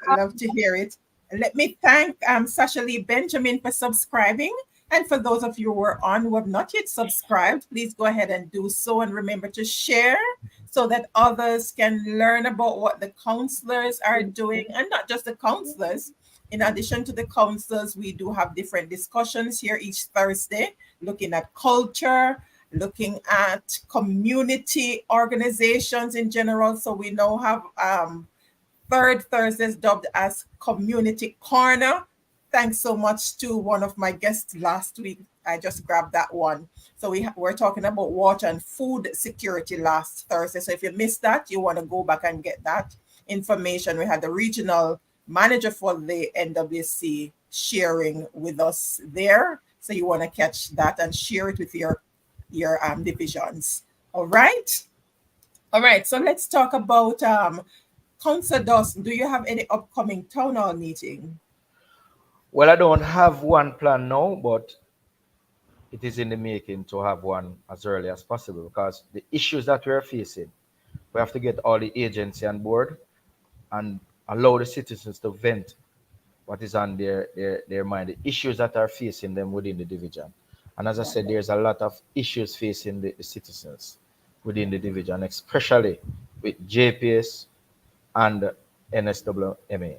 Love to hear it. Let me thank Sasha Lee Benjamin for subscribing. And for those of you who are on who have not yet subscribed, please go ahead and do so. And remember to share so that others can learn about what the councillors are doing. And not just the councillors. In addition to the councillors, we do have different discussions here each Thursday, looking at culture, looking at community organizations in general. So we now have third Thursdays dubbed as Community Corner. Thanks so much to one of my guests last week. I just grabbed that one. So we're talking about water and food security last Thursday. So if you missed that, you want to go back and get that information. We had the regional manager for the NWC sharing with us there. So you want to catch that and share it with your divisions. All right. So let's talk about Councillor Dawson. Do you have any upcoming town hall meeting? Well, I don't have one plan now, but it is in the making to have one as early as possible, because the issues that we're facing, we have to get all the agency on board and allow the citizens to vent what is on their mind, the issues that are facing them within the division. And as I said, there's a lot of issues facing the citizens within the division, especially with JPS and NSWMA.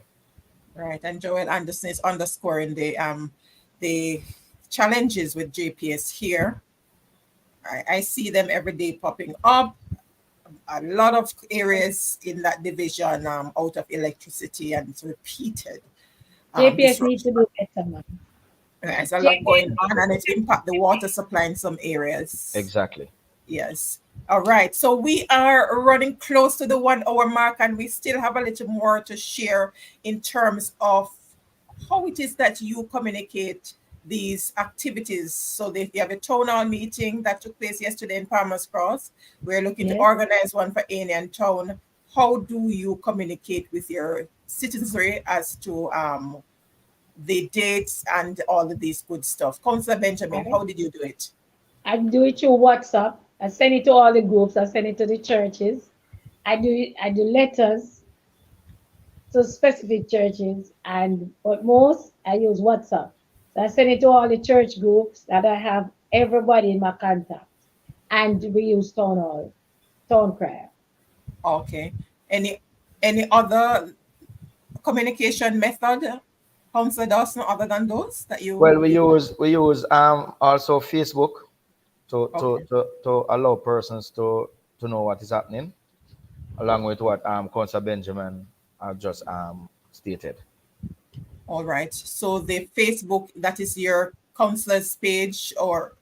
Right, and Joel Anderson is underscoring the challenges with JPS here. I see them every day popping up. A lot of areas in that division out of electricity, and it's repeated. JPS needs to do better, man. There's a lot going on, and it impacts the water supply in some areas. Exactly. Yes. All right. So we are running close to the 1 hour mark, and we still have a little more to share in terms of how it is that you communicate these activities. So you have a town hall meeting that took place yesterday in Palmer's Cross. We're looking to organize one for Aenon Town. How do you communicate with your citizenry as to the dates and all of these good stuff? Councillor Benjamin, how did you do it? I do it through WhatsApp. I send it to all the groups. I send it to the churches. I do letters to specific churches, but most I use WhatsApp. So I send it to all the church groups that I have everybody in my contact, and we use town crier. Okay. Any other communication method, Councillor Dawson, other than those that you? Well, we use also Facebook to allow persons to know what is happening, along with what Councillor Benjamin just stated. All right. So the Facebook, that is your councillor's page, or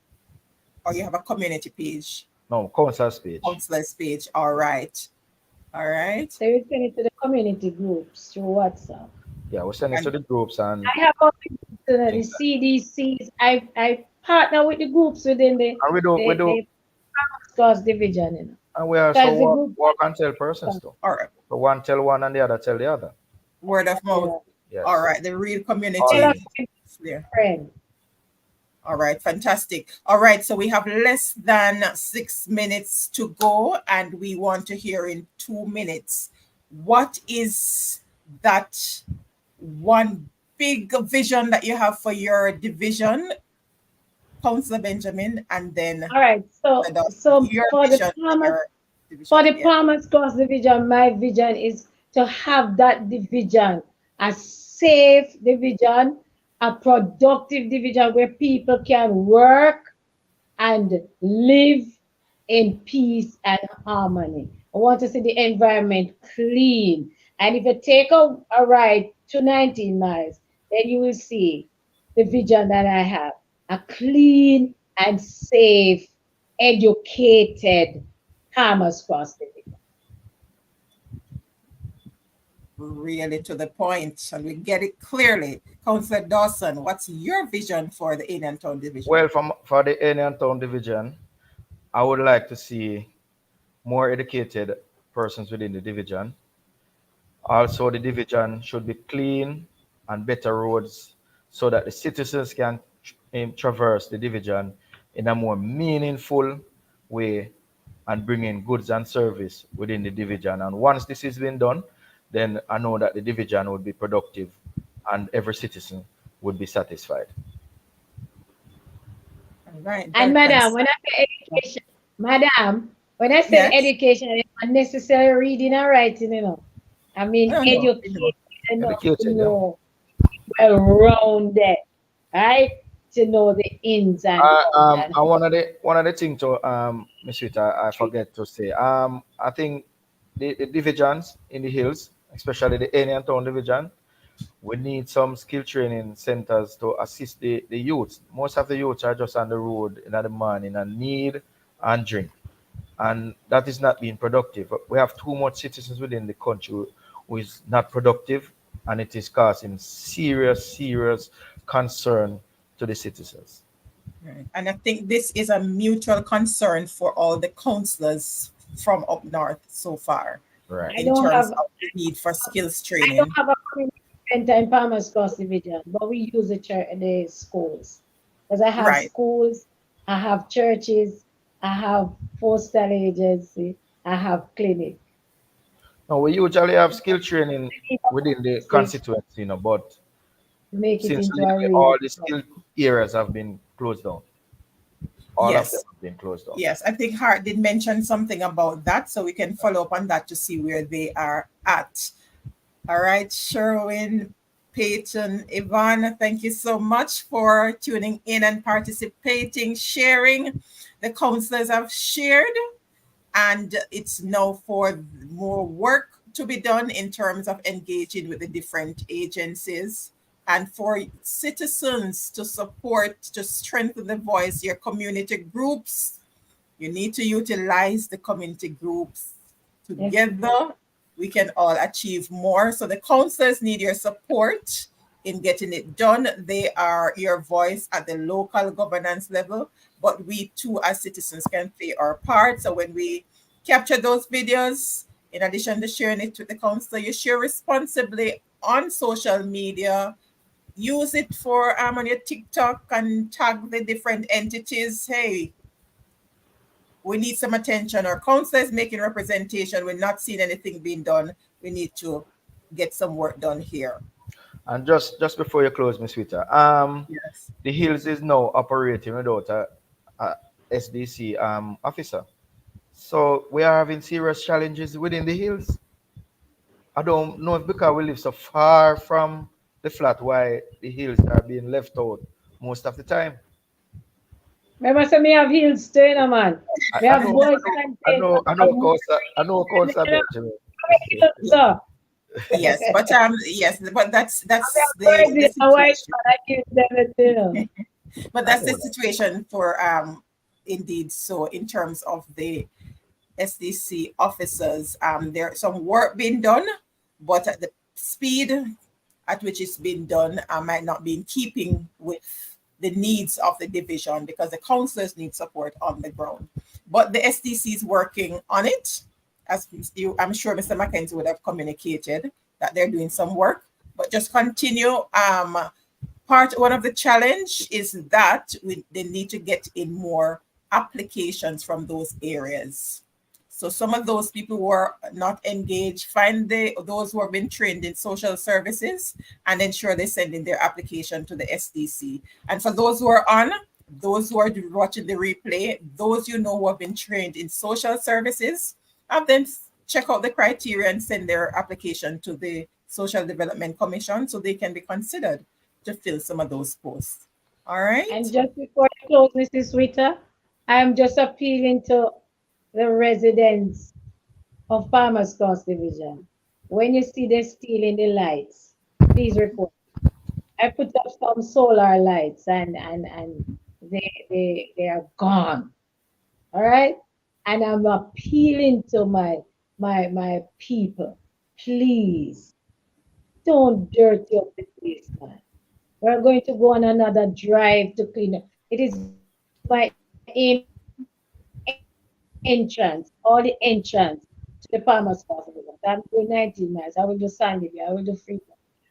you have a community page? No, councillor's page. Councillor's page. All right. All right. So we send it to the community groups through WhatsApp. Yeah, we send it to the groups, and I have all the CDCs. I partner with the groups within the Cross division. You know. And we also work and tell persons too. All right. So one tell one and the other tell the other. Word of mouth. Yes. All right. The real community. Friend. All right, fantastic. All right, so we have less than 6 minutes to go, and we want to hear in 2 minutes, what is that one big vision that you have for your division, Councillor Benjamin, and then... All right, so for the Palmer's Cross division, my vision is to have that division a safe division, a productive division where people can work and live in peace and harmony. I want to see the environment clean. And if you take a ride to 19 miles, then you will see the vision that I have. A clean and safe, educated Palmer's Cross division. really to the point, and we get it clearly. Councillor Dawson, what's your vision for the Aenon Town Division? Well, for the Aenon Town Division, I would like to see more educated persons within the division. Also, the division should be clean and better roads so that the citizens can traverse the division in a more meaningful way and bring in goods and service within the division. And once this has been done, then I know that the division would be productive and every citizen would be satisfied. All right. And madam, when I say education, madam, when I say education, it's not necessarily reading and writing, you know. I mean, education enough to know around it, right? To know the ins and outs. And one of the things to Miss Rita, I forget to say. I think the divisions in the hills, especially the Aenon Town division, we need some skill training centers to assist the youths. Most of the youths are just on the road in the morning and need and drink. And that is not being productive. We have too much citizens within the country who is not productive, and it is causing serious concern to the citizens. Right. And I think this is a mutual concern for all the councillors from up north so far. Right. In terms of the need for skills training. I don't have a community center in Palmer's Cross Division, but we use the schools. Because I have schools, I have churches, I have postal agency, I have clinic. No, we usually have skill training within the constituency, but since all the skill areas have been closed down. All of them have been closed down. Yes, I think Hart did mention something about that, so we can follow up on that to see where they are at. All right, Sherwin, Peyton, Yvonne, thank you so much for tuning in and participating, sharing. The councillors have shared, and it's now for more work to be done in terms of engaging with the different agencies and for citizens to support, to strengthen the voice, your community groups. You need to utilize the community groups. Together, we can all achieve more. So the councillors need your support in getting it done. They are your voice at the local governance level, but we too as citizens can play our part. So when we capture those videos, in addition to sharing it with the councillor, you share responsibly on social media. Use it for on your TikTok and tag the different entities. Hey, we need some attention. Our councillors making representation. We're not seeing anything being done. We need to get some work done here. And just before you close, Ms. Rita, the Hills is now operating without a SDC officer. So we are having serious challenges within the Hills. I don't know if because we live so far from the flat why the Hills are being left out most of the time. Remember, so me have Hills too, man. We have boys. I know, Councillor. So. Yes, but that's the situation. But that's the situation for indeed. So in terms of the SDC officers, there's some work being done, but at the speed at which it's being done might not be in keeping with the needs of the division because the councillors need support on the ground. But the SDC is working on it. As I'm sure Mr. Mackenzie would have communicated that they're doing some work, but just continue. One of the challenge is that they need to get in more applications from those areas. So some of those people who are not engaged, find those who have been trained in social services and ensure they send in their application to the SDC. And for those who are watching the replay, those who have been trained in social services, have them check out the criteria and send their application to the Social Development Commission so they can be considered to fill some of those posts. All right. And just before I close, Mrs. Rita, I'm just appealing to the residents of Farmers Cross Division. When you see them stealing the lights, please report. I put up some solar lights and they are gone. All right. And I'm appealing to my people, please don't dirty up the place, man. We're going to go on another drive to clean up. It is my entrance, all the entrance to the Palmer's Castle. I'm doing 19 miles. I will do Sandy, I will do Freedom.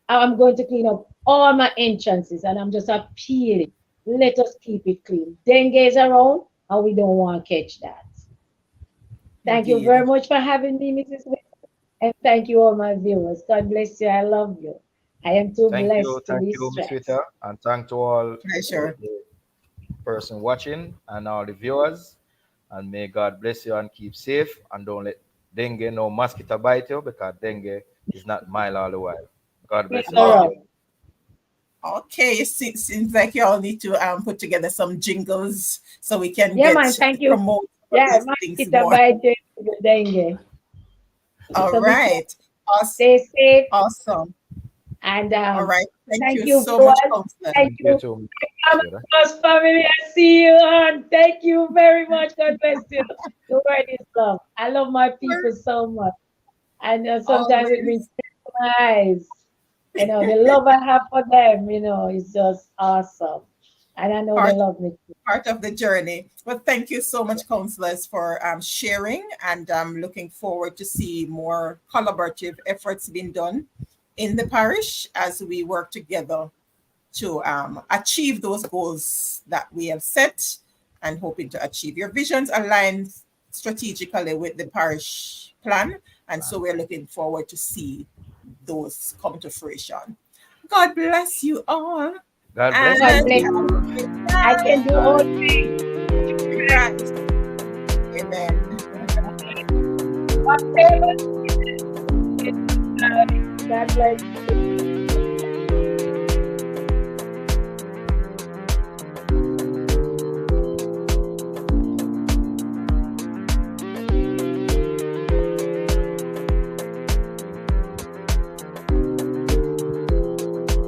I'm going to clean up all my entrances and I'm just appealing. Let us keep it clean. Dengue is around and we don't want to catch that. Thank you very much for having me, Mrs. Witt. And thank you, all my viewers. God bless you. I love you. I am too blessed to be Ms. stressed. Witter, and thank to all Pleasure. the person watching and all the viewers. And may God bless you and keep safe. And don't let dengue no mosquito bite you, because dengue is not mild all the while. God bless you. All right. Okay, it seems like you all need to put together some jingles so we can promote things more. Dengue. All right. Awesome. Stay safe. Awesome. And all right. Thank you so much, Councillor. Thank you. Family, I see you on. Thank you very much. God bless you. The word is love. I love my people so much. And sometimes it brings tears to my eyes. You know, the love I have for them, you know, is just awesome. And I know they love me too. Part of the journey. Well, thank you so much, Councillors, for sharing. And I'm looking forward to see more collaborative efforts being done in the parish as we work together to achieve those goals that we have set and hoping to achieve. Your visions align strategically with the parish plan. And so we're looking forward to see those come to fruition. God bless you all. God bless you. I can do all things. Amen. God bless you.